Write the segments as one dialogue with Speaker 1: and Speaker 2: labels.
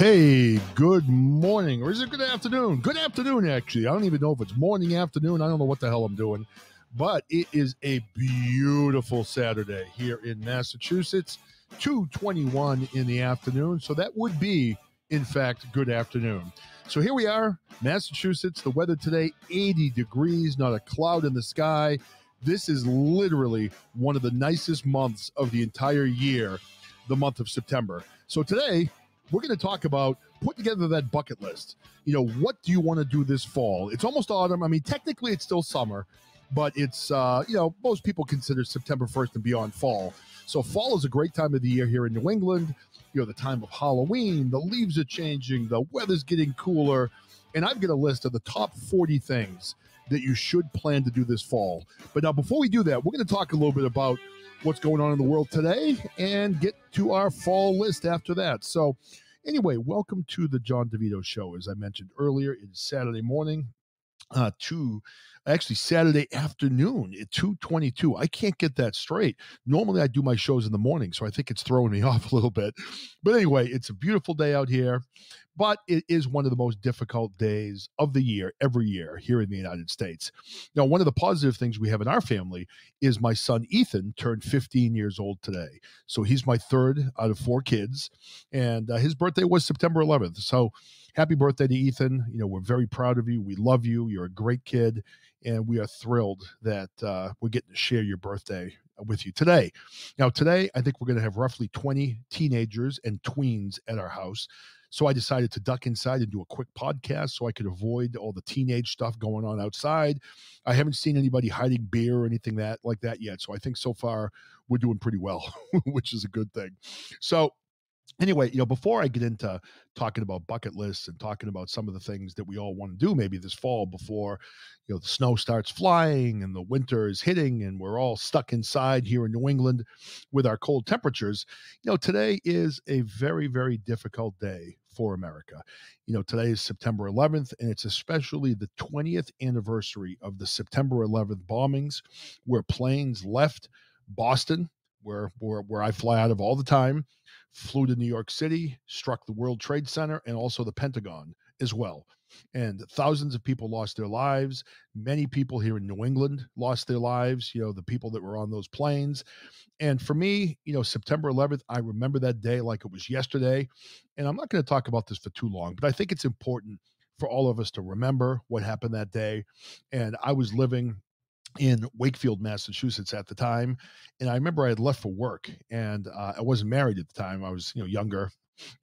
Speaker 1: Hey, good morning, or is it good afternoon? Good afternoon, actually. I don't even know if it's morning, afternoon. I don't know what the hell I'm doing, but it is a beautiful Saturday here in Massachusetts, 2:21 in the afternoon. So that would be, in fact, good afternoon. So here we are, Massachusetts. The weather today, 80 degrees, not a cloud in the sky. This is literally one of the nicest months of the entire year, the month of September. So today, we're going to talk about put together that bucket list. You know, what do you want to do this fall? It's almost autumn. I mean, technically it's still summer, but it's, most people consider September 1st and beyond fall. So fall is a great time of the year here in New England. You know, the time of Halloween, the leaves are changing, the weather's getting cooler. And I've got a list of the top 40 things that you should plan to do this fall. But now, before we do that, we're going to talk a little bit about what's going on in the world today and get to our fall list after that. So anyway, welcome to the John DeVito Show. As I mentioned earlier, it's Saturday morning, Saturday afternoon at 2:22. I can't get that straight. Normally I do my shows in the morning, so I think it's throwing me off a little bit. But anyway, it's a beautiful day out here, but it is one of the most difficult days of the year, every year here in the United States. Now, one of the positive things we have in our family is my son Ethan turned 15 years old today. So he's my third out of four kids, and his birthday was September 11th. So happy birthday to Ethan. You know, we're very proud of you. We love you. You're a great kid. And we are thrilled that we're getting to share your birthday with you today. Now, today, I think we're going to have roughly 20 teenagers and tweens at our house. So I decided to duck inside and do a quick podcast so I could avoid all the teenage stuff going on outside. I haven't seen anybody hiding beer or anything like that yet. So I think so far we're doing pretty well, which is a good thing. So anyway, before I get into talking about bucket lists and talking about some of the things that we all want to do maybe this fall before, the snow starts flying and the winter is hitting and we're all stuck inside here in New England with our cold temperatures, today is a very, very difficult day for America. Today is September 11th, and it's especially the 20th anniversary of the September 11th bombings, where planes left Boston, where I fly out of all the time, flew to New York City, struck the World Trade Center, and also the Pentagon as well. And thousands of people lost their lives. Many people here in New England lost their lives, the people that were on those planes. And for me, September 11th, I remember that day like it was yesterday. And I'm not going to talk about this for too long, but I think it's important for all of us to remember what happened that day. And I was living in Wakefield, Massachusetts at the time. And I remember I had left for work, and I wasn't married at the time. I was, younger,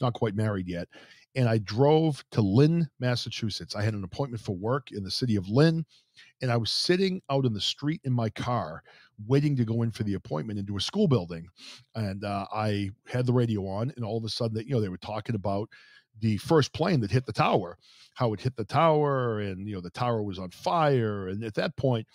Speaker 1: not quite married yet. And I drove to Lynn, Massachusetts. I had an appointment for work in the city of Lynn, and I was sitting out in the street in my car waiting to go in for the appointment into a school building. And I had the radio on, and all of a sudden they were talking about the first plane that hit the tower, how it hit the tower, and the tower was on fire. And at that point,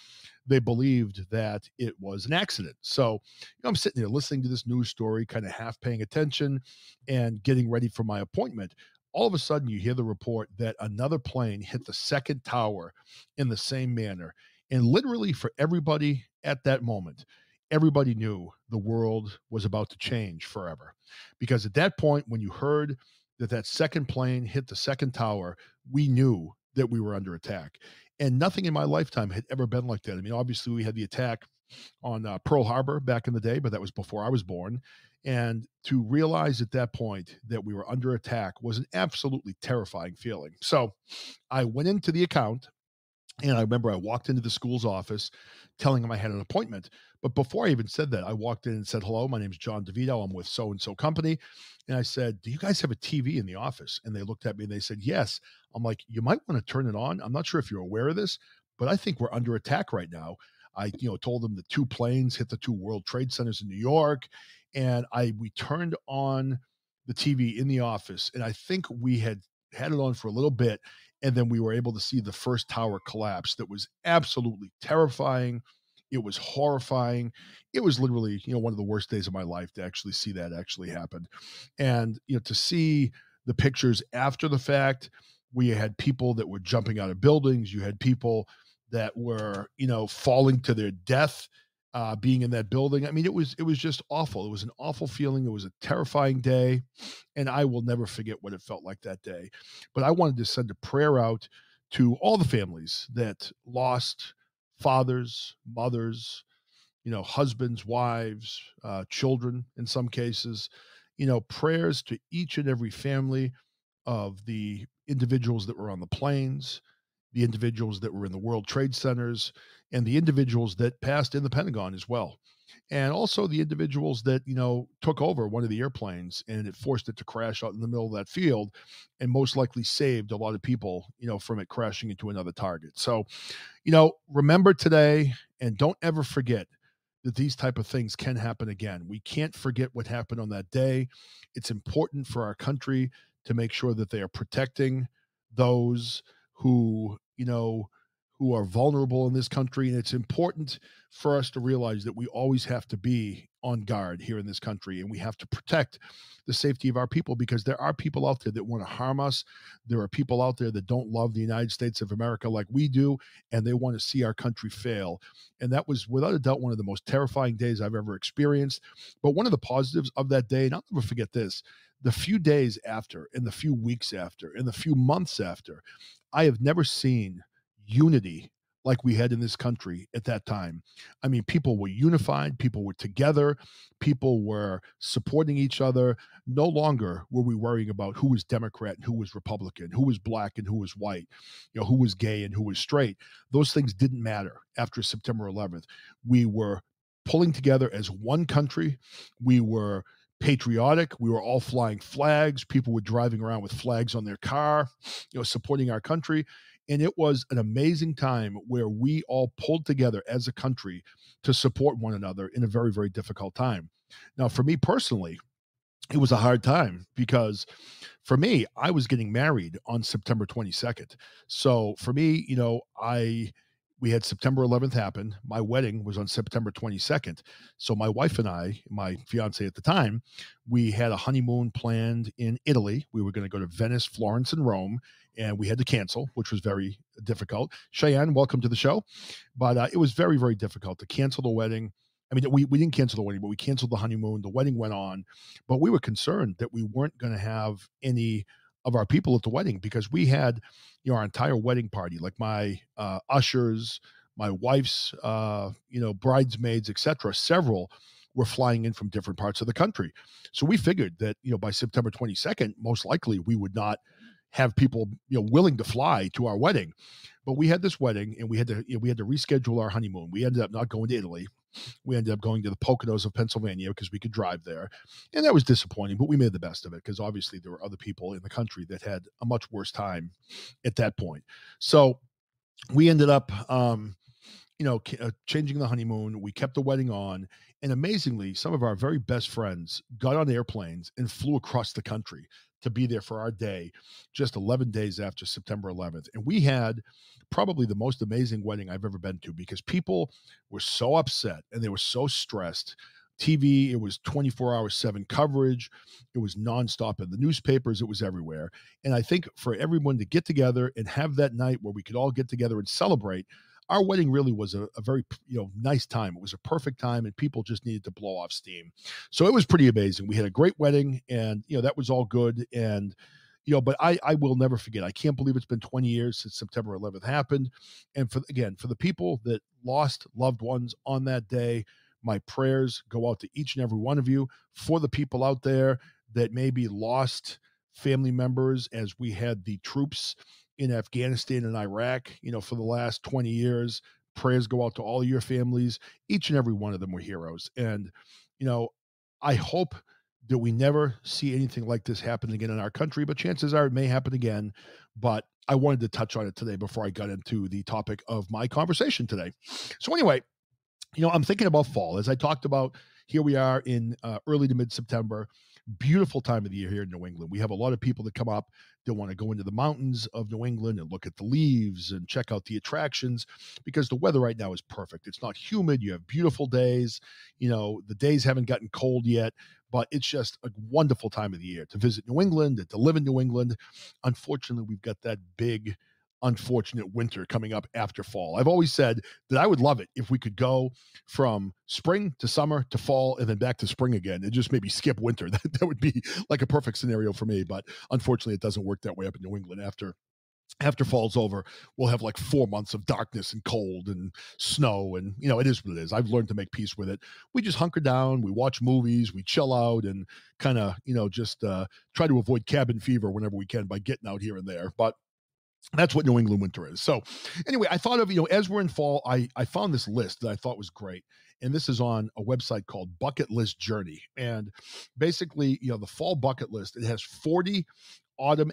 Speaker 1: they believed that it was an accident. So I'm sitting there listening to this news story, kind of half paying attention and getting ready for my appointment. All of a sudden, you hear the report that another plane hit the second tower in the same manner. And literally, for everybody at that moment, everybody knew the world was about to change forever. Because at that point, when you heard that second plane hit the second tower, we knew that we were under attack. And nothing in my lifetime had ever been like that. I mean, obviously, we had the attack on Pearl Harbor back in the day, but that was before I was born. And to realize at that point that we were under attack was an absolutely terrifying feeling. So I went into the account, and I remember I walked into the school's office telling them I had an appointment. But before I even said that, I walked in and said, "Hello, my name's John DeVito. I'm with so-and-so company." And I said, "Do you guys have a TV in the office?" And they looked at me and they said, "Yes." I'm like, "You might want to turn it on. I'm not sure if you're aware of this, but I think we're under attack right now." I, told them the two planes hit the two World Trade Centers in New York. And we turned on the TV in the office. And I think we had it on for a little bit, and then we were able to see the first tower collapse. That was absolutely terrifying. It was horrifying. It was literally, one of the worst days of my life to actually see that actually happen. And, to see the pictures after the fact, we had people that were jumping out of buildings. You had people that were, falling to their death being in that building. I mean, it was just awful. It was an awful feeling. It was a terrifying day, and I will never forget what it felt like that day. But I wanted to send a prayer out to all the families that lost fathers, mothers, husbands, wives, children in some cases. Prayers to each and every family of the individuals that were on the planes, the individuals that were in the World Trade Centers, and the individuals that passed in the Pentagon as well. And also the individuals that, took over one of the airplanes and it forced it to crash out in the middle of that field and most likely saved a lot of people, from it crashing into another target. So, remember today and don't ever forget that these type of things can happen again. We can't forget what happened on that day. It's important for our country to make sure that they are protecting those who, who are vulnerable in this country. And it's important for us to realize that we always have to be on guard here in this country and we have to protect the safety of our people because there are people out there that want to harm us. There are people out there that don't love the United States of America like we do, and they want to see our country fail. And that was without a doubt one of the most terrifying days I've ever experienced. But one of the positives of that day, and I'll never forget this, the few days after and the few weeks after and the few months after, I have never seen unity like we had in this country at that time. I mean, people were unified, people were together, people were supporting each other. No longer were we worrying about who was Democrat and who was Republican, who was black and who was white, who was gay and who was straight. Those things didn't matter after September 11th. We were pulling together as one country. We were patriotic. We were all flying flags. People were driving around with flags on their car, supporting our country. And it was an amazing time where we all pulled together as a country to support one another in a very, very difficult time. Now, for me personally, it was a hard time because for me, I was getting married on September 22nd. So for me, we had September 11th happen. My wedding was on September 22nd. So my wife and I, my fiance at the time, we had a honeymoon planned in Italy. We were going to go to Venice, Florence, and Rome, and we had to cancel, which was very difficult. Cheyenne, welcome to the show. But it was very, very difficult to cancel the wedding. I mean, we didn't cancel the wedding, but we canceled the honeymoon. The wedding went on, but we were concerned that we weren't going to have any of our people at the wedding because we had, our entire wedding party, like my ushers, my wife's, bridesmaids, etc. Several were flying in from different parts of the country. So we figured that, by September 22nd, most likely we would not have people, willing to fly to our wedding. But we had this wedding and we had to reschedule our honeymoon. We ended up not going to Italy. We ended up going to the Poconos of Pennsylvania because we could drive there. And that was disappointing, but we made the best of it because obviously there were other people in the country that had a much worse time at that point. So we ended up, changing the honeymoon. We kept the wedding on. And amazingly, some of our very best friends got on airplanes and flew across the country to be there for our day just 11 days after September 11th. And we had probably the most amazing wedding I've ever been to because people were so upset and they were so stressed. TV, it was 24/7 coverage. It was nonstop in the newspapers. It was everywhere. And I think for everyone to get together and have that night where we could all get together and celebrate, our wedding really was a very, nice time. It was a perfect time and people just needed to blow off steam. So it was pretty amazing. We had a great wedding and, that was all good. And, but I will never forget. I can't believe it's been 20 years since September 11th happened. And for the people that lost loved ones on that day, my prayers go out to each and every one of you. For the people out there that maybe lost family members as we had the troops in Afghanistan and Iraq, for the last 20 years, prayers go out to all of your families. Each and every one of them were heroes. And, I hope that we never see anything like this happen again in our country, but chances are it may happen again. But I wanted to touch on it today before I got into the topic of my conversation today. So anyway, I'm thinking about fall. As I talked about, here we are in early to mid-September. Beautiful time of the year here in New England. We have a lot of people that come up that want to go into the mountains of New England and look at the leaves and check out the attractions because the weather right now is perfect. It's not humid. You have beautiful days. The days haven't gotten cold yet, but it's just a wonderful time of the year to visit New England and to live in New England. Unfortunately, we've got that big unfortunate winter coming up after fall. I've always said that I would love it if we could go from spring to summer to fall and then back to spring again and just maybe skip winter. That would be like a perfect scenario for me. But unfortunately, it doesn't work that way up in New England. After fall's over, we'll have like 4 months of darkness and cold and snow. And, it is what it is. I've learned to make peace with it. We just hunker down, we watch movies, we chill out and kind of, just try to avoid cabin fever whenever we can by getting out here and there. But that's what New England winter is. So anyway, I thought of, as we're in fall, I found this list that I thought was great. And this is on a website called Bucket List Journey. And basically, the fall bucket list, it has 40 autumn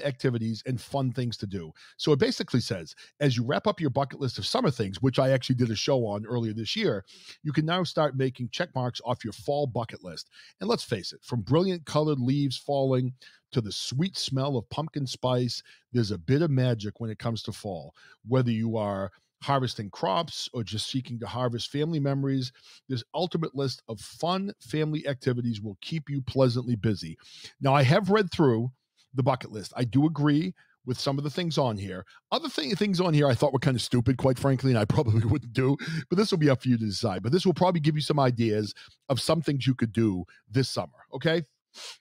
Speaker 1: activities and fun things to do. So it basically says, as you wrap up your bucket list of summer things, which I actually did a show on earlier this year, you can now start making check marks off your fall bucket list. And let's face it, from brilliant colored leaves falling to the sweet smell of pumpkin spice, there's a bit of magic when it comes to fall. Whether you are harvesting crops or just seeking to harvest family memories, this ultimate list of fun family activities will keep you pleasantly busy. Now, I have read through the bucket list. I do agree with some of the things on here. Other things on here I thought were kind of stupid, quite frankly, and I probably wouldn't do, but this will be up for you to decide. But this will probably give you some ideas of some things you could do this summer, okay?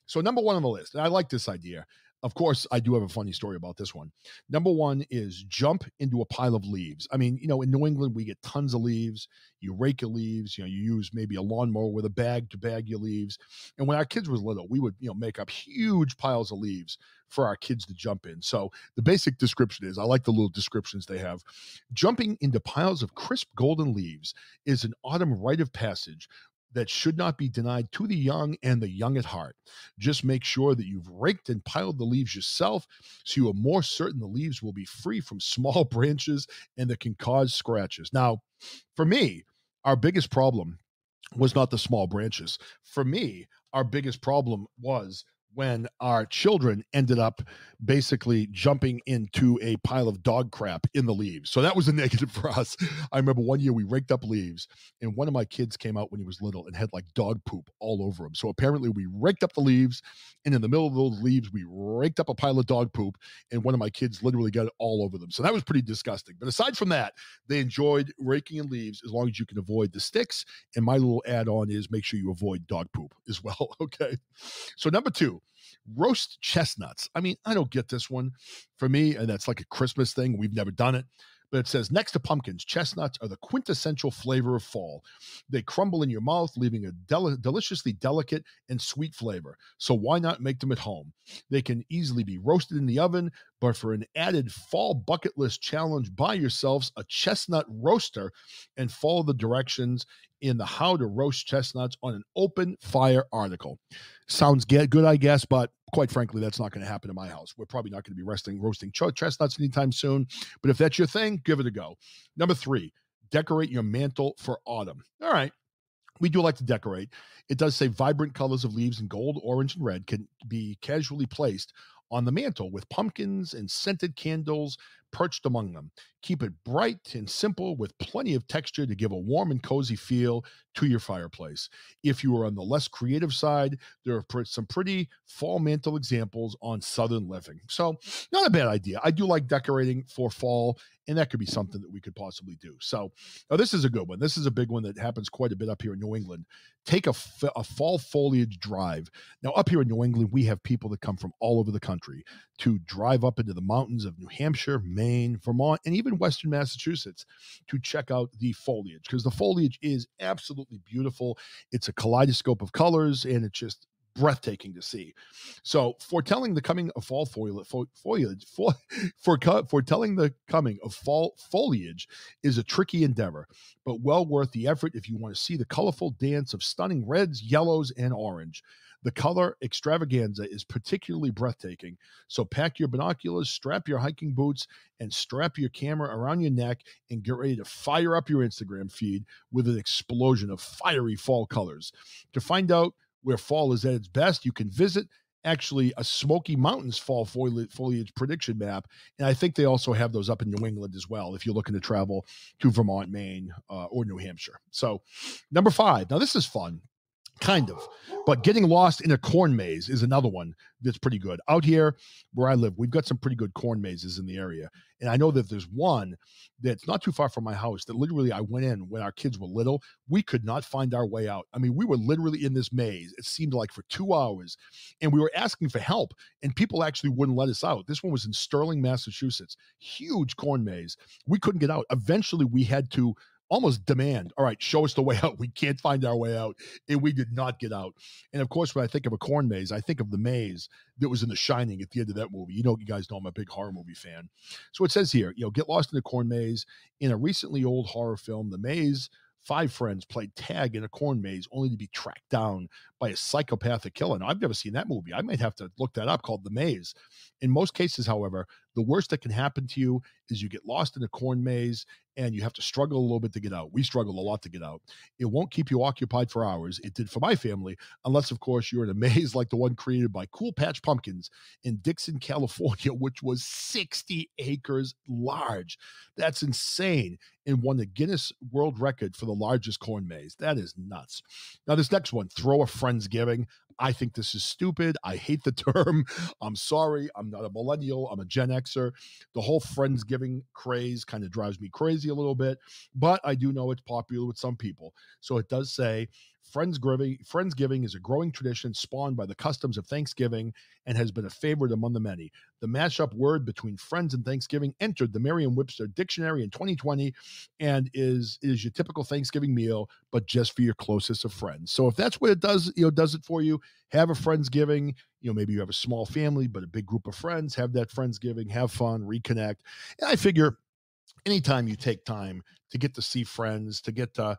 Speaker 1: So number one on the list, and I like this idea. Of course, I do have a funny story about this one. Number one is jump into a pile of leaves. I mean, in New England, we get tons of leaves. You rake your leaves. You use maybe a lawnmower with a bag to bag your leaves. And when our kids was little, we would, make up huge piles of leaves for our kids to jump in. So the basic description is, I like the little descriptions they have. Jumping into piles of crisp golden leaves is an autumn rite of passage that should not be denied to the young and the young at heart. Just make sure that you've raked and piled the leaves yourself so you are more certain the leaves will be free from small branches and that can cause scratches. Now, for me, our biggest problem was not the small branches. For me, our biggest problem was when our children ended up basically jumping into a pile of dog crap in the leaves. So that was a negative for us. I remember one year we raked up leaves and one of my kids came out when he was little and had like dog poop all over him. So apparently we raked up the leaves, and in the middle of those leaves, we raked up a pile of dog poop, and one of my kids literally got it all over them. So that was pretty disgusting. But aside from that, they enjoyed raking in leaves as long as you can avoid the sticks. And my little add-on is make sure you avoid dog poop as well. Okay. So number two, roast chestnuts. I mean, I don't get this one. For me, and that's like a Christmas thing. We've never done it. But it says, next to pumpkins, chestnuts are the quintessential flavor of fall. They crumble in your mouth, leaving a deliciously delicate and sweet flavor. So why not make them at home? They can easily be roasted in the oven, but for an added fall bucket list challenge, buy yourselves a chestnut roaster and follow the directions in the How to Roast Chestnuts on an Open Fire article. Sounds good, I guess, but quite frankly, that's not going to happen in my house. We're probably not going to be roasting chestnuts anytime soon, but if that's your thing, give it a go. Number three, decorate your mantle for autumn. All right. We do like to decorate. It does say vibrant colors of leaves in gold, orange, and red can be casually placed on the mantle with pumpkins and scented candles perched among them. Keep it bright and simple with plenty of texture to give a warm and cozy feel to your fireplace. If you are on the less creative side, there are some pretty fall mantle examples on Southern Living. So not a bad idea. I do like decorating for fall, and that could be something that we could possibly do. So now this is a good one. This is a big one that happens quite a bit up here in New England. Take a fall foliage drive. Now up here in New England, we have people that come from all over the country to drive up into the mountains of New Hampshire, Maine, Vermont, and even Western Massachusetts to check out the foliage, because the foliage is absolutely beautiful. It's a kaleidoscope of colors, and it's just breathtaking to see. So foretelling the coming of fall foretelling the coming of fall foliage is a tricky endeavor, but well worth the effort if you want to see the colorful dance of stunning reds, yellows, and orange. The color extravaganza is particularly breathtaking, so pack your binoculars, strap your hiking boots, and strap your camera around your neck and get ready to fire up your Instagram feed with an explosion of fiery fall colors. To find out where fall is at its best, you can visit actually a Smoky Mountains fall foliage prediction map. And I think they also have those up in New England as well, if you're looking to travel to Vermont, Maine, or New Hampshire. So number five, now this is fun. Kind of. But getting lost in a corn maze is another one that's pretty good. Out here where I live, we've got some pretty good corn mazes in the area. And I know that there's one that's not too far from my house that literally I went in when our kids were little. We could not find our way out. I mean, we were literally in this maze. It seemed like for 2 hours, and we were asking for help, and people actually wouldn't let us out. This one was in Sterling, Massachusetts. Huge corn maze. We couldn't get out. Eventually, we had to almost demand, all right, show us the way out. We can't find our way out. And we did not get out. And of course, when I think of a corn maze, I think of the maze that was in The Shining at the end of that movie. You guys know I'm a big horror movie fan. So it says here, get lost in a corn maze. In a recently old horror film, The Maze, 5 friends played tag in a corn maze only to be tracked down by a psychopathic killer. Now, I've never seen that movie. I might have to look that up, called The Maze. In most cases, however, the worst that can happen to you is you get lost in a corn maze and you have to struggle a little bit to get out. We struggled a lot to get out. It won't keep you occupied for hours. It did for my family, unless, of course, you're in a maze like the one created by Cool Patch Pumpkins in Dixon, California, which was 60 acres large. That's insane. And won the Guinness World Record for the largest corn maze. That is nuts. Now, this next one, throw a Friendsgiving. I think this is stupid. I hate the term. I'm sorry. I'm not a millennial. I'm a Gen Xer. The whole Friendsgiving craze kind of drives me crazy a little bit, but I do know it's popular with some people. So it does say Friendsgiving is a growing tradition spawned by the customs of Thanksgiving and has been a favorite among the many. The mashup word between friends and Thanksgiving entered the Merriam-Webster dictionary in 2020 and is your typical Thanksgiving meal, but just for your closest of friends. So if that's what it does, does it for you, have a Friendsgiving. Maybe you have a small family, but a big group of friends, have that Friendsgiving, have fun, reconnect. And I figure anytime you take time to get to see friends, to get to,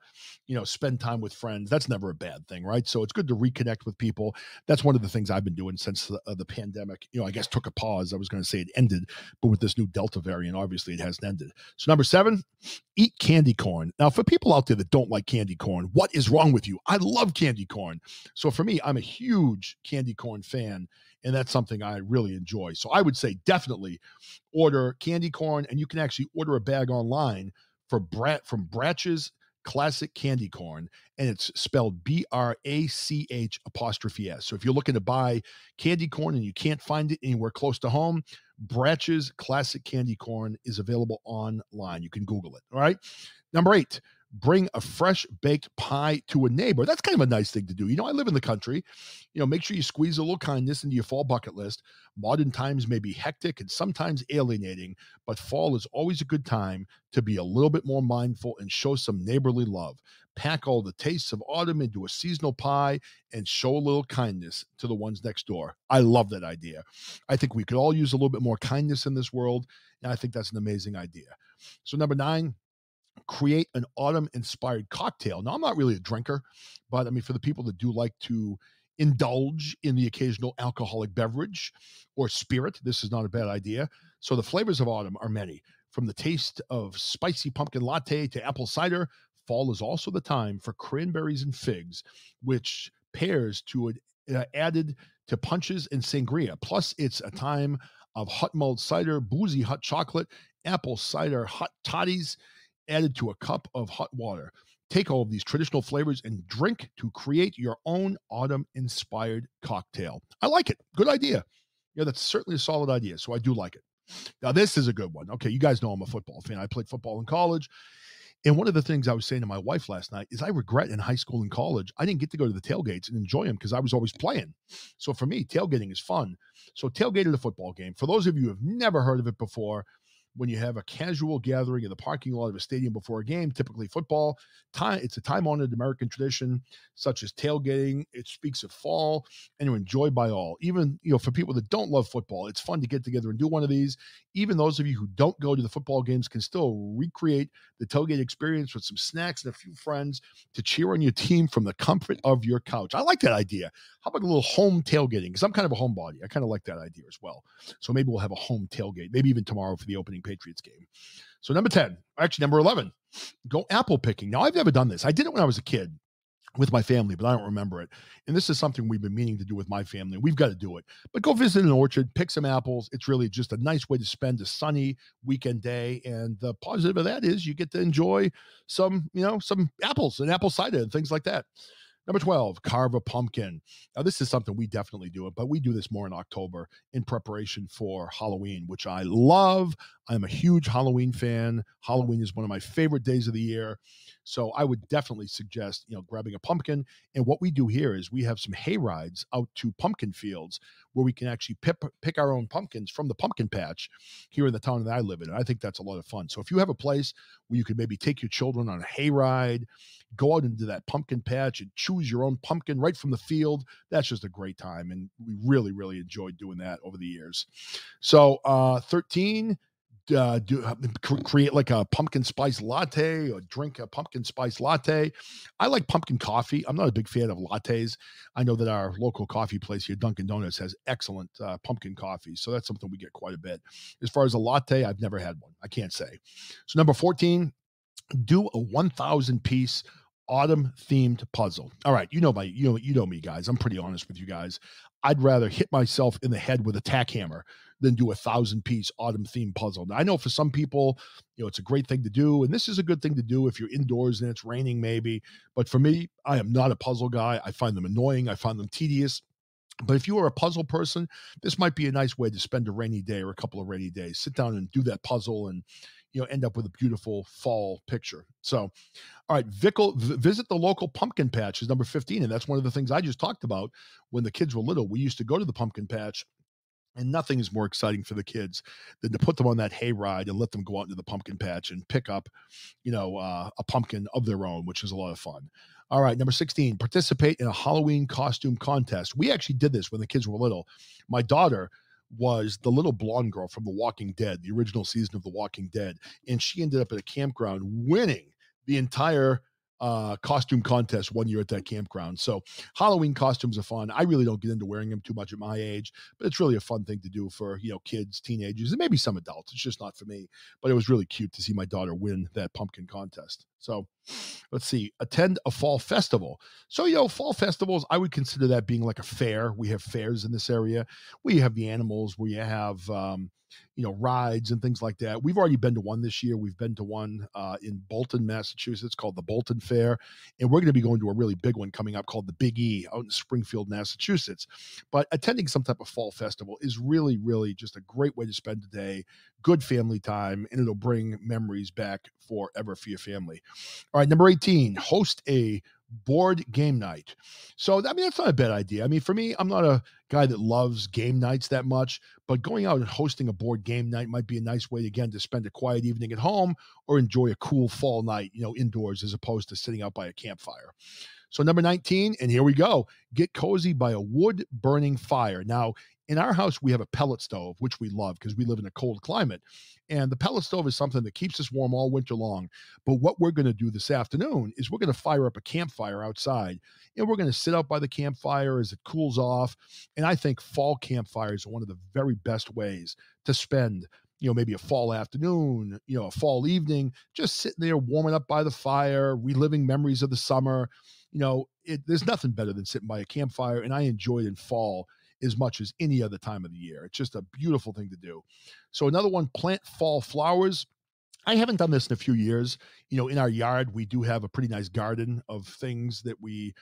Speaker 1: spend time with friends, that's never a bad thing, right? So it's good to reconnect with people. That's one of the things I've been doing since the pandemic, I guess took a pause. I was going to say it ended, but with this new Delta variant, obviously it hasn't ended. So number 7, eat candy corn. Now, for people out there that don't like candy corn, what is wrong with you? I love candy corn. So for me, I'm a huge candy corn fan, and that's something I really enjoy. So I would say definitely order candy corn, and you can actually order a bag online from Bratch's Classic Candy Corn, and it's spelled BRACH''S. So if you're looking to buy candy corn and you can't find it anywhere close to home, Bratch's Classic Candy Corn is available online. You can Google it. All right. Number 8, bring a fresh baked pie to a neighbor. That's kind of a nice thing to do. I live in the country. Make sure you squeeze a little kindness into your fall bucket list. Modern times may be hectic and sometimes alienating, but fall is always a good time to be a little bit more mindful and show some neighborly love. Pack all the tastes of autumn into a seasonal pie and show a little kindness to the ones next door. I love that idea. I think we could all use a little bit more kindness in this world, and I think that's an amazing idea. So number 9, create an autumn-inspired cocktail. Now, I'm not really a drinker, but I mean, for the people that do like to indulge in the occasional alcoholic beverage or spirit, this is not a bad idea. So the flavors of autumn are many. From the taste of spicy pumpkin latte to apple cider, fall is also the time for cranberries and figs, which pairs to added to punches and sangria. Plus, it's a time of hot mulled cider, boozy hot chocolate, apple cider hot toddies, added to a cup of hot water. Take all of these traditional flavors and drink to create your own autumn-inspired cocktail. I like it. Good idea. That's certainly a solid idea, so I do like it. Now, this is a good one. Okay, you guys know I'm a football fan. I played football in college, and one of the things I was saying to my wife last night is I regret in high school and college, I didn't get to go to the tailgates and enjoy them because I was always playing. So for me, tailgating is fun. So tailgate at a football game. For those of you who have never heard of it before, when you have a casual gathering in the parking lot of a stadium before a game, typically football, it's a time-honored American tradition, such as tailgating. It speaks of fall and enjoyed by all. Even, for people that don't love football, it's fun to get together and do one of these. Even those of you who don't go to the football games can still recreate the tailgate experience with some snacks and a few friends to cheer on your team from the comfort of your couch. I like that idea. How about a little home tailgating? Because I'm kind of a homebody. I kind of like that idea as well. So maybe we'll have a home tailgate, maybe even tomorrow for the opening Patriots game. So number 11, go apple picking. Now, I've never done this. I did it when I was a kid with my family, but I don't remember it. And this is something we've been meaning to do with my family. We've got to do it. But go visit an orchard, pick some apples. It's really just a nice way to spend a sunny weekend day. And the positive of that is you get to enjoy some apples and apple cider and things like that. Number 12, carve a pumpkin. Now, this is something we definitely do, but we do this more in October in preparation for Halloween, which I love. I'm a huge Halloween fan. Halloween is one of my favorite days of the year. So I would definitely suggest, grabbing a pumpkin. And what we do here is we have some hay rides out to pumpkin fields where we can actually pick our own pumpkins from the pumpkin patch here in the town that I live in. And I think that's a lot of fun. So if you have a place where you could maybe take your children on a hay ride, go out into that pumpkin patch and choose your own pumpkin right from the field, that's just a great time. And we really, really enjoyed doing that over the years. So 13, create like a pumpkin spice latte or drink a pumpkin spice latte. I like pumpkin coffee. I'm not a big fan of lattes. I know that our local coffee place here, Dunkin' Donuts, has excellent pumpkin coffee. So that's something we get quite a bit. As far as a latte, I've never had one. I can't say. So number 14, do a 1,000 piece autumn themed puzzle. All right, you know me, guys. I'm pretty honest with you guys. I'd rather hit myself in the head with a tack hammer than do a 1,000 piece autumn themed puzzle. Now, I know for some people, it's a great thing to do, and this is a good thing to do if you're indoors and it's raining, maybe. But for me, I am not a puzzle guy. I find them annoying. I find them tedious. But if you are a puzzle person, this might be a nice way to spend a rainy day or a couple of rainy days. Sit down and do that puzzle and end up with a beautiful fall picture. So, all right, visit the local pumpkin patch is number 15. And that's one of the things I just talked about. When the kids were little, we used to go to the pumpkin patch, and nothing is more exciting for the kids than to put them on that hay ride and let them go out into the pumpkin patch and pick up, a pumpkin of their own, which is a lot of fun. All right, number 16, participate in a Halloween costume contest. We actually did this when the kids were little. My daughter was the little blonde girl from The Walking Dead, the original season of The Walking Dead, and she ended up at a campground winning the entire costume contest one year at that campground. So Halloween costumes are fun. I really don't get into wearing them too much at my age, but it's really a fun thing to do for, kids, teenagers, and maybe some adults. It's just not for me, but it was really cute to see my daughter win that pumpkin contest. So let's see, attend a fall festival. So, fall festivals, I would consider that being like a fair. We have fairs in this area. We have the animals where you have, rides and things like that. We've already been to one this year. We've been to one in Bolton, Massachusetts called the Bolton Fair. And we're going to be going to a really big one coming up called the Big E out in Springfield, Massachusetts. But attending some type of fall festival is really, really just a great way to spend the day, good family time, and it'll bring memories back forever for your family. All right, number 18, host a board game night. So, that's not a bad idea. For me, I'm not a guy that loves game nights that much, but going out and hosting a board game night might be a nice way, again, to spend a quiet evening at home or enjoy a cool fall night, indoors, as opposed to sitting out by a campfire. So number 19, and here we go, get cozy by a wood burning fire. Now, in our house, we have a pellet stove, which we love because we live in a cold climate. And the pellet stove is something that keeps us warm all winter long. But what we're going to do this afternoon is we're going to fire up a campfire outside, and we're going to sit out by the campfire as it cools off. And I think fall campfires are one of the very best ways to spend, maybe a fall afternoon, a fall evening, just sitting there warming up by the fire, reliving memories of the summer. There's nothing better than sitting by a campfire, and I enjoy it in fall as much as any other time of the year. It's just a beautiful thing to do. So another one, plant fall flowers. I haven't done this in a few years. In our yard, we do have a pretty nice garden of things that we,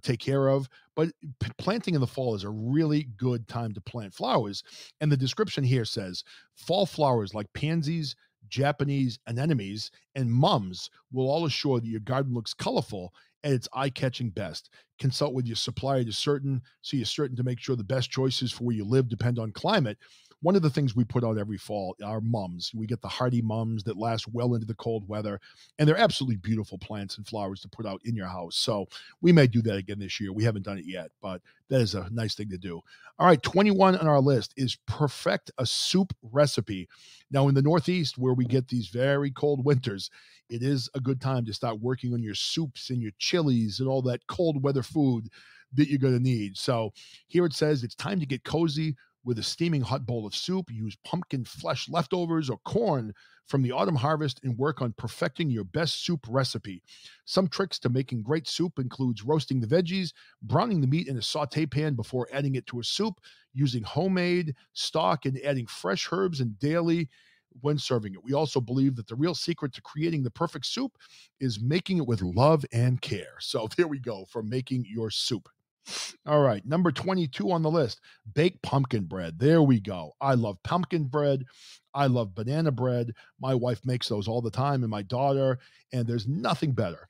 Speaker 1: take care of. But planting in the fall is a really good time to plant flowers. And the description here says, fall flowers like pansies, Japanese anemones, and mums will all assure that your garden looks colorful at its eye-catching best. Consult with your supplier so you're certain to make sure the best choices for where you live depend on climate. One of the things we put out every fall are mums. We get the hardy mums that last well into the cold weather, and they're absolutely beautiful plants and flowers to put out in your house. So we may do that again this year. We haven't done it yet, but that is a nice thing to do. All right, 21 on our list is perfect a soup recipe. Now, in the Northeast, where we get these very cold winters, it is a good time to start working on your soups and your chilies and all that cold weather food that you're going to need. So here it says it's time to get cozy with a steaming hot bowl of soup. Use pumpkin flesh leftovers or corn from the autumn harvest and work on perfecting your best soup recipe. Some tricks to making great soup includes roasting the veggies, browning the meat in a saute pan before adding it to a soup, using homemade stock and adding fresh herbs and daily when serving it. We also believe that the real secret to creating the perfect soup is making it with love and care. So there we go for making your soup. All right, number 22 on the list, baked pumpkin bread. There we go. I love pumpkin bread. I love banana bread. My wife makes those all the time, and my daughter, and there's nothing better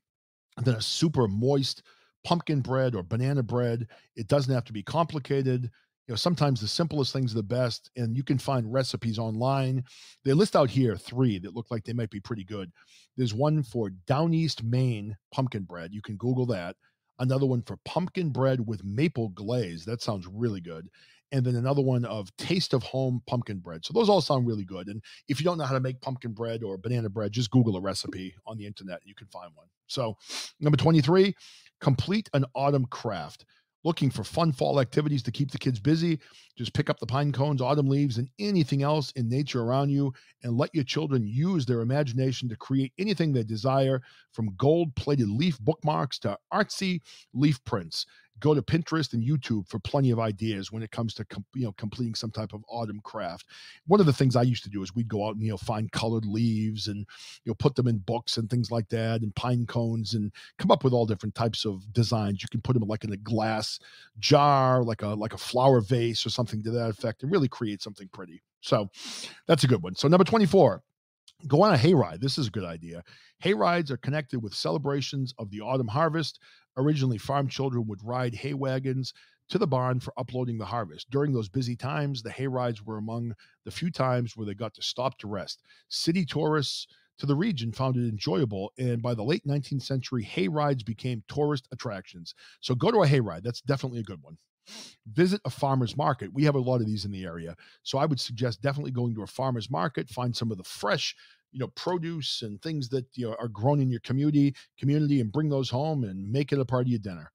Speaker 1: than a super moist pumpkin bread or banana bread. It doesn't have to be complicated. Sometimes the simplest things are the best, and you can find recipes online. They list out here 3 that look like they might be pretty good. There's one for Down East Maine pumpkin bread. You can Google that. Another one for pumpkin bread with maple glaze. That sounds really good. And then another one of Taste of Home pumpkin bread. So those all sound really good. And if you don't know how to make pumpkin bread or banana bread, just Google a recipe on the internet and you can find one. So, number 23, complete an autumn craft. Looking for fun fall activities to keep the kids busy? Just pick up the pine cones, autumn leaves, and anything else in nature around you, and let your children use their imagination to create anything they desire, from gold-plated leaf bookmarks to artsy leaf prints. Go to Pinterest and YouTube for plenty of ideas when it comes to completing some type of autumn craft. One of the things I used to do is we'd go out and find colored leaves and put them in books and things like that, and pine cones, and come up with all different types of designs. You can put them in a glass jar, like a flower vase or something to that effect, and really create something pretty. So that's a good one. So number 24. Go on a hayride. This is a good idea. Hayrides are connected with celebrations of the autumn harvest. Originally, farm children would ride hay wagons to the barn for uploading the harvest. During those busy times, the hayrides were among the few times where they got to stop to rest. City tourists to the region found it enjoyable, and by the late 19th century, hayrides became tourist attractions. So go to a hayride. That's definitely a good one. Visit a farmer's market. We have a lot of these in the area. So I would suggest definitely going to a farmer's market, find some of the fresh, produce and things that are grown in your community, and bring those home and make it a part of your dinner.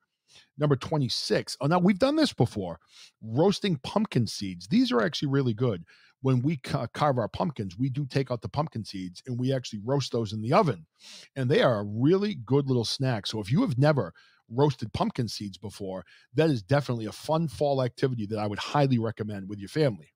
Speaker 1: Number 26. Oh, now we've done this before. Roasting pumpkin seeds. These are actually really good. When we carve our pumpkins, we do take out the pumpkin seeds and we actually roast those in the oven. And they are a really good little snack. So if you have never roasted pumpkin seeds before, that is definitely a fun fall activity that I would highly recommend with your family.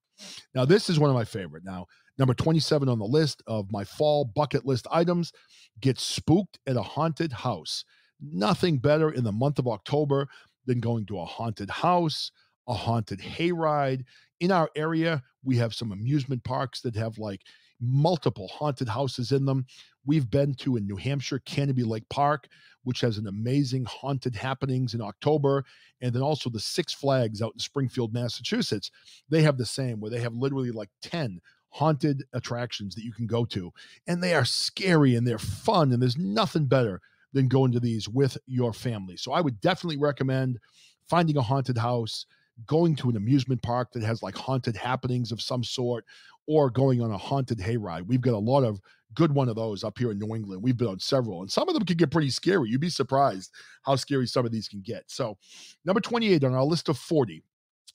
Speaker 1: Now, this is one of my favorite. Now, number 27 on the list of my fall bucket list items, get spooked at a haunted house. Nothing better in the month of October than going to a haunted house, a haunted hayride. In our area, we have some amusement parks that have multiple haunted houses in them. We've been to in New Hampshire, Canopy Lake Park, which has an amazing haunted happenings in October. And then also the Six Flags out in Springfield, Massachusetts. They have the same, where they have literally 10 haunted attractions that you can go to. And they are scary and they're fun. And there's nothing better than going to these with your family. So I would definitely recommend finding a haunted house, going to an amusement park that has haunted happenings of some sort, or going on a haunted hayride. We've got a lot of good one of those up here in New England. We've been on several, and some of them can get pretty scary. You'd be surprised how scary some of these can get. So number 28 on our list of 40,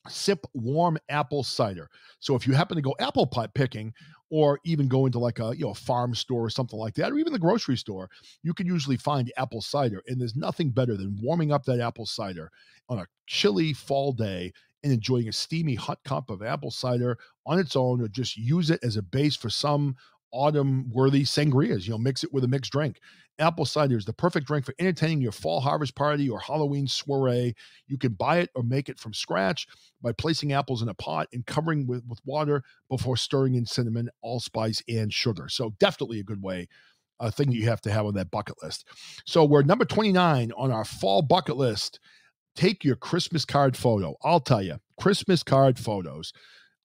Speaker 1: sip warm apple cider. So if you happen to go apple pie picking, or even go into a farm store or something like that, or even the grocery store, you can usually find apple cider. And there's nothing better than warming up that apple cider on a chilly fall day and enjoying a steamy hot cup of apple cider on its own, or just use it as a base for some autumn-worthy sangrias. Mix it with a mixed drink. Apple cider is the perfect drink for entertaining your fall harvest party or Halloween soiree. You can buy it or make it from scratch by placing apples in a pot and covering with water before stirring in cinnamon, allspice, and sugar. So definitely a good way, a thing you have to have on that bucket list. So we're number 29 on our fall bucket list. Take your Christmas card photo. I'll tell you, Christmas card photos.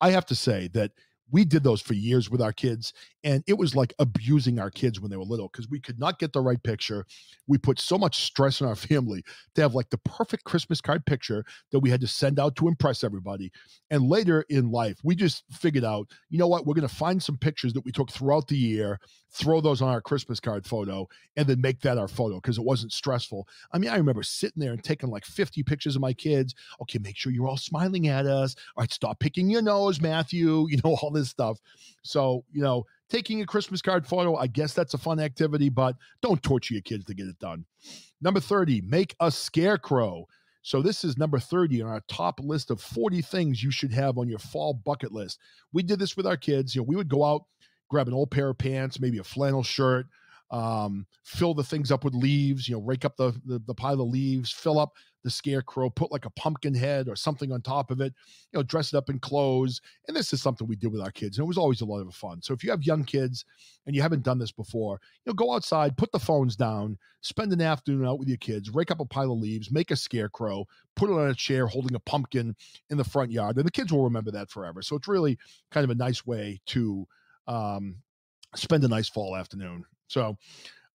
Speaker 1: I have to say that we did those for years with our kids, and it was like abusing our kids when they were little because we could not get the right picture. We put so much stress on our family to have the perfect Christmas card picture that we had to send out to impress everybody. And later in life, we just figured out, you know what, we're going to find some pictures that we took throughout the year, throw those on our Christmas card photo, and then make that our photo because it wasn't stressful. I mean, I remember sitting there and taking 50 pictures of my kids. Okay, make sure you're all smiling at us. All right, stop picking your nose, Matthew, all this stuff. So, taking a Christmas card photo, I guess that's a fun activity, but don't torture your kids to get it done. Number 30, make a scarecrow. So this is number 30 on our top list of 40 things you should have on your fall bucket list. We did this with our kids. We would go out, grab an old pair of pants, maybe a flannel shirt, fill the things up with leaves, rake up the pile of leaves, fill up the scarecrow, put like a pumpkin head or something on top of it, dress it up in clothes. And this is something we did with our kids, and it was always a lot of fun. So if you have young kids and you haven't done this before, go outside, put the phones down, spend an afternoon out with your kids, rake up a pile of leaves, make a scarecrow, put it on a chair holding a pumpkin in the front yard, and the kids will remember that forever. So it's really kind of a nice way to spend a nice fall afternoon. So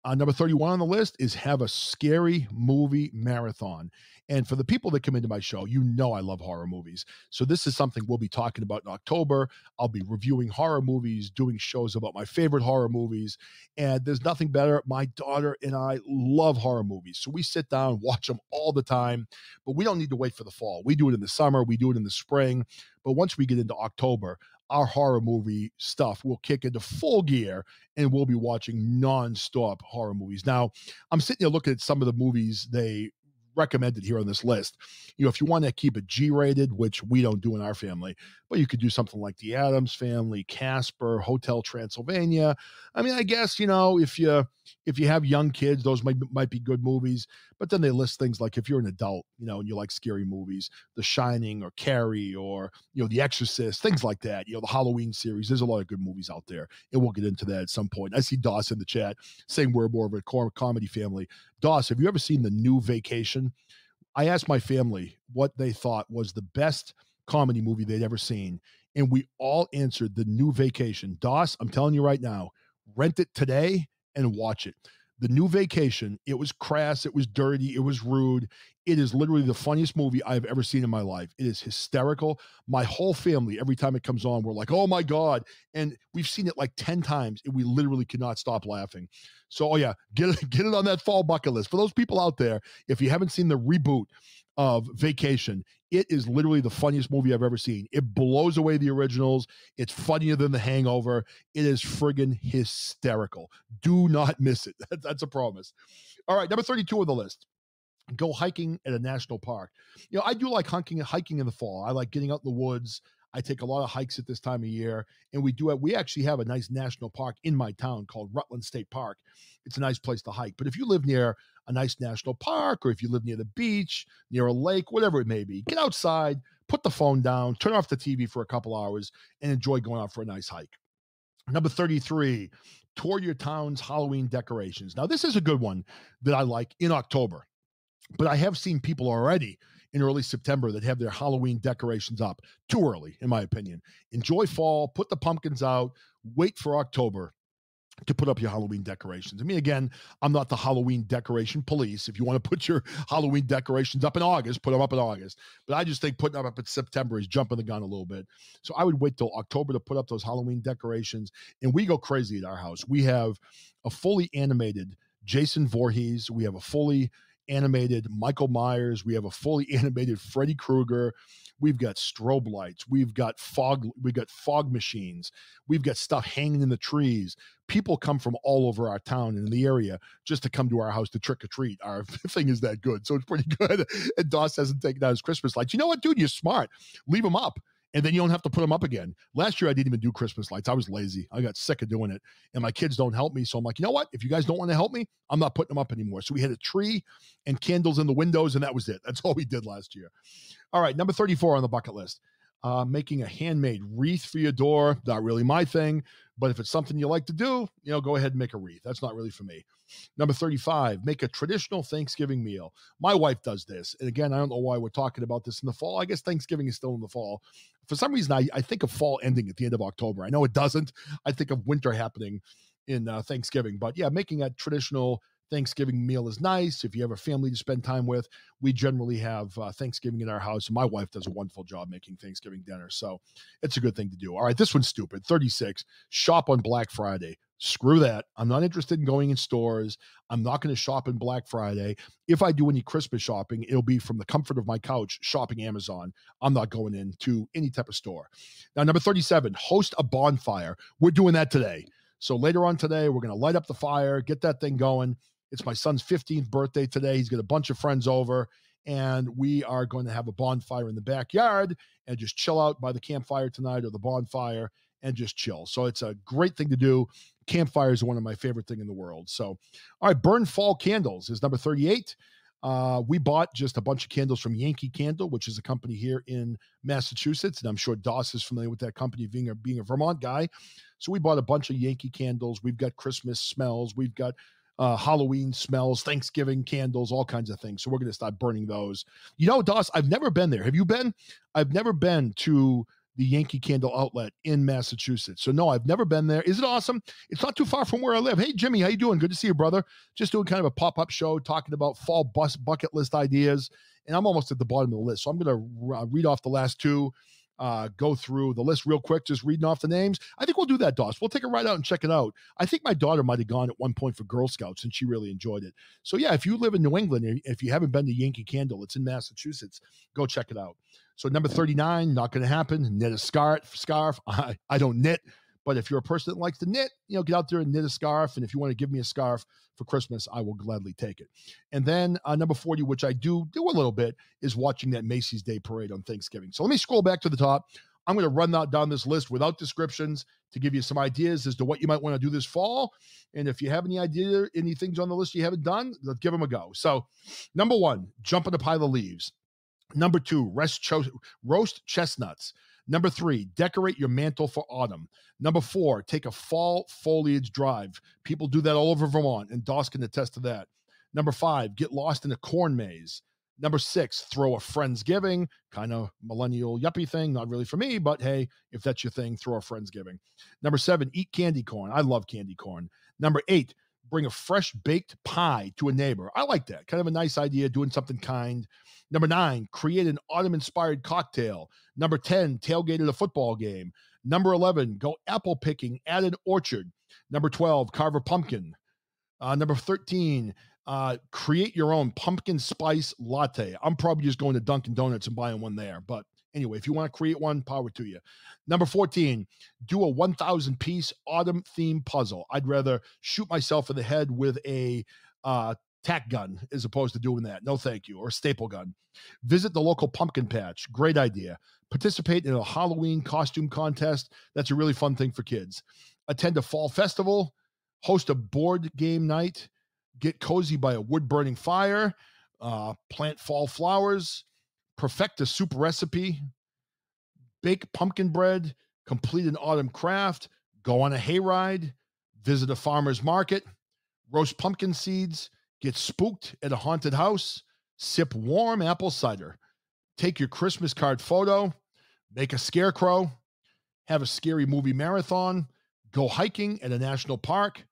Speaker 1: number 31 on the list is have a scary movie marathon. And for the people that come into my show, I love horror movies. So this is something we'll be talking about in October. I'll be reviewing horror movies, doing shows about my favorite horror movies. And there's nothing better. My daughter and I love horror movies. So we sit down, watch them all the time. But we don't need to wait for the fall. We do it in the summer. We do it in the spring. But once we get into October, our horror movie stuff will kick into full gear, and we'll be watching nonstop horror movies. Now, I'm sitting here looking at some of the movies they recommended here on this list. If you want to keep it G-rated, which we don't do in our family, but you could do something like The Addams Family, Casper, Hotel Transylvania. I mean, I guess, if you have young kids, those might be good movies. But then they list things like if you're an adult, and you like scary movies, The Shining or Carrie or, The Exorcist, things like that, the Halloween series. There's a lot of good movies out there, and we'll get into that at some point. I see Doss in the chat saying we're more of a comedy family. Doss, have you ever seen The New Vacation? I asked my family what they thought was the best comedy movie they'd ever seen, and we all answered The New Vacation. Doss, I'm telling you right now, rent it today and watch it. The New Vacation, it was crass, it was dirty, it was rude. It is literally the funniest movie I've ever seen in my life. It is hysterical. My whole family, every time it comes on, we're like, oh my God. And we've seen it like 10 times, and we literally cannot stop laughing. So, get it on that fall bucket list. For those people out there, if you haven't seen the reboot of Vacation, it is literally the funniest movie I've ever seen. It blows away the originals. It's funnier than The Hangover. It is friggin' hysterical. Do not miss it. That's a promise. All right, number 32 on the list. Go hiking at a national park. I do like hiking in the fall. I like getting out in the woods. I take a lot of hikes at this time of year, and we actually have a nice national park in my town called Rutland State Park. It's a nice place to hike. But if you live near a nice national park, or if you live near the beach, near a lake, whatever it may be, get outside, put the phone down, turn off the TV for a couple hours, and enjoy going out for a nice hike. Number 33, tour your town's Halloween decorations. Now, this is a good one that I like in October, but I have seen people already in early September that have their Halloween decorations up. Too early, in my opinion. Enjoy fall, put the pumpkins out, wait for October to put up your Halloween decorations. I mean, again, I'm not the Halloween decoration police. If you want to put your Halloween decorations up in August, put them up in August. But I just think putting them up in September is jumping the gun a little bit. So I would wait till October to put up those Halloween decorations. And we go crazy at our house. We have a fully animated Jason Voorhees. We have a fully animated Michael Myers. We have a fully animated Freddy Krueger. We've got strobe lights. We've got fog machines. We've got stuff hanging in the trees. People come from all over our town and in the area just to come to our house to trick or treat. Our thing is that good. So it's pretty good. And Doss hasn't taken out his Christmas lights. You know what, dude? You're smart. Leave them up. And then you don't have to put them up again. Last year, I didn't even do Christmas lights. I was lazy. I got sick of doing it. And my kids don't help me. So I'm like, you know what? If you guys don't want to help me, I'm not putting them up anymore. So we had a tree and candles in the windows, and that was it. That's all we did last year. All right, number 34 on the bucket list. Making a handmade wreath for your door. Not really my thing. But if it's something you like to do, go ahead and make a wreath. That's not really for me. Number 35, make a traditional Thanksgiving meal. My wife does this. And again, I don't know why we're talking about this in the fall. I guess Thanksgiving is still in the fall. For some reason, I think of fall ending at the end of October. I know it doesn't. I think of winter happening in Thanksgiving. But yeah, making a traditional Thanksgiving meal is nice. If you have a family to spend time with, we generally have Thanksgiving in our house. And my wife does a wonderful job making Thanksgiving dinner. So it's a good thing to do. All right, this one's stupid. 36, shop on Black Friday. Screw that. I'm not interested in going in stores. I'm not going to shop in Black Friday. If I do any Christmas shopping, it'll be from the comfort of my couch, shopping Amazon. I'm not going into any type of store. Now, number 37, host a bonfire. We're doing that today. So later on today, we're going to light up the fire, get that thing going. It's my son's 15th birthday today. He's got a bunch of friends over, and we are going to have a bonfire in the backyard and just chill out by the campfire tonight or the bonfire and just chill. So it's a great thing to do. Campfires are one of my favorite thing in the world. So, all right, Burn Fall Candles is number 38. We bought just a bunch of candles from Yankee Candle, which is a company here in Massachusetts. And I'm sure Doss is familiar with that company being a Vermont guy. So we bought a bunch of Yankee candles. We've got Christmas smells. We've got Halloween smells, Thanksgiving candles, all kinds of things. So we're going to start burning those. You know, Doss, I've never been there. Have you been? I've never been to the Yankee Candle outlet in Massachusetts. So no, I've never been there. Is it awesome? It's not too far from where I live. Hey, Jimmy, how you doing? Good to see you, brother. Just doing kind of a pop-up show talking about fall bucket list ideas. And I'm almost at the bottom of the list. So I'm going to read off the last two, go through the list real quick, just reading off the names. I think we'll do that, Doss. We'll take a ride out and check it out. I think my daughter might have gone at one point for Girl Scouts, and she really enjoyed it. So yeah, if you live in New England, if you haven't been to Yankee Candle, it's in Massachusetts, go check it out. So number 39, not going to happen. Knit a scarf. I don't knit, but if you're a person that likes to knit, get out there and knit a scarf. And if you want to give me a scarf for Christmas, I will gladly take it. And then number 40, which I do a little bit, is watching that Macy's Day Parade on Thanksgiving. So let me scroll back to the top. I'm going to run down this list without descriptions to give you some ideas as to what you might want to do this fall. And if you have any things on the list you haven't done, let's give them a go. So number 1, jump in a pile of leaves. Number 2, roast chestnuts. Number 3, decorate your mantle for autumn. Number 4, take a fall foliage drive. People do that all over Vermont, and Doss can attest to that. Number 5, get lost in a corn maze. Number 6, throw a Friendsgiving, kind of millennial yuppie thing. Not really for me, but hey, if that's your thing, throw a Friendsgiving. Number 7, eat candy corn. I love candy corn. Number 8, bring a fresh baked pie to a neighbor. I like that. Kind of a nice idea, doing something kind. Number 9, create an autumn-inspired cocktail. Number 10, tailgate at a football game. Number 11, go apple picking at an orchard. Number 12, carve a pumpkin. Number 13, create your own pumpkin spice latte. I'm probably just going to Dunkin' Donuts and buying one there. But anyway, if you want to create one, power to you. Number 14, do a 1,000-piece autumn theme puzzle. I'd rather shoot myself in the head with a tack gun as opposed to doing that. No, thank you. Or a staple gun. Visit the local pumpkin patch. Great idea. Participate in a Halloween costume contest. That's a really fun thing for kids. Attend a fall festival. Host a board game night. Get cozy by a wood-burning fire. Plant fall flowers. Perfect a soup recipe. Bake pumpkin bread. Complete an autumn craft. Go on a hayride. Visit a farmer's market. Roast pumpkin seeds. Get spooked at a haunted house. Sip warm apple cider. Take your Christmas card photo. Make a scarecrow. Have a scary movie marathon. Go hiking at a national park.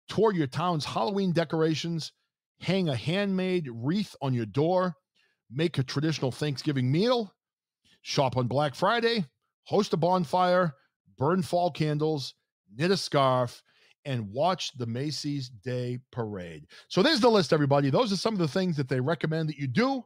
Speaker 1: Tour your town's Halloween decorations. Hang a handmade wreath on your door. Make a traditional Thanksgiving meal. Shop on Black Friday. Host a bonfire. Burn fall candles. Knit a scarf. And watch the Macy's Day Parade. So there's the list, everybody. Those are some of the things that they recommend that you do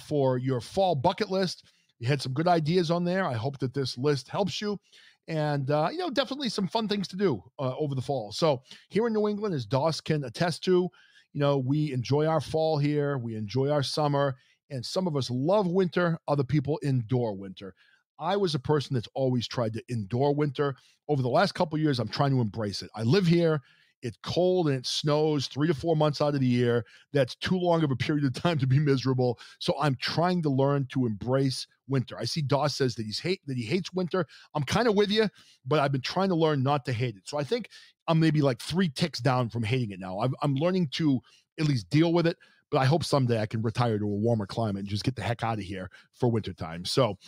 Speaker 1: for your fall bucket list. You had some good ideas on there. I hope that this list helps you. And, definitely some fun things to do over the fall. So here in New England, as Doss can attest to, we enjoy our fall here. We enjoy our summer. And some of us love winter. Other people endure winter. I was a person that's always tried to endure winter. Over the last couple of years, I'm trying to embrace it. I live here. It's cold and it snows 3 to 4 months out of the year. That's too long of a period of time to be miserable. So I'm trying to learn to embrace winter. I see Doss says that he hates winter. I'm kind of with you, but I've been trying to learn not to hate it. So I think I'm maybe like 3 ticks down from hating it now. I'm learning to at least deal with it. But I hope someday I can retire to a warmer climate and just get the heck out of here for wintertime. So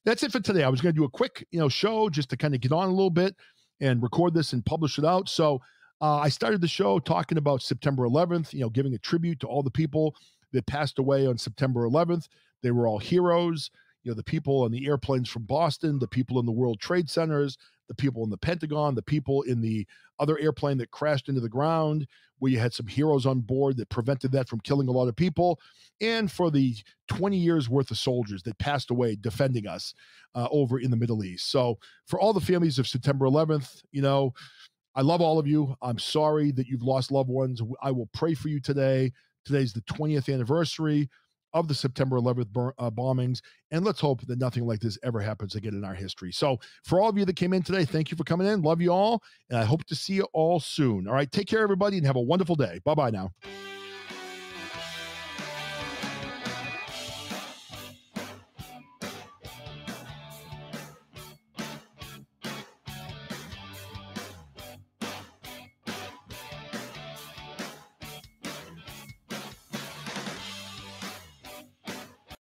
Speaker 1: that's it for today. I was going to do a quick, show just to kind of get on a little bit and record this and publish it out. So I started the show talking about September 11th, giving a tribute to all the people that passed away on September 11th. They were all heroes. The people on the airplanes from Boston, the people in the World Trade Centers, the people in the Pentagon, the people in the other airplane that crashed into the ground, where you had some heroes on board that prevented that from killing a lot of people, and for the 20 years worth of soldiers that passed away defending us over in the Middle East. So for all the families of September 11th, I love all of you. I'm sorry that you've lost loved ones. I will pray for you today. Today's the 20th anniversary of the September 11th bombings. And let's hope that nothing like this ever happens again in our history. So for all of you that came in today, thank you for coming in. Love you all. And I hope to see you all soon. All right. Take care, everybody, and have a wonderful day. Bye-bye now.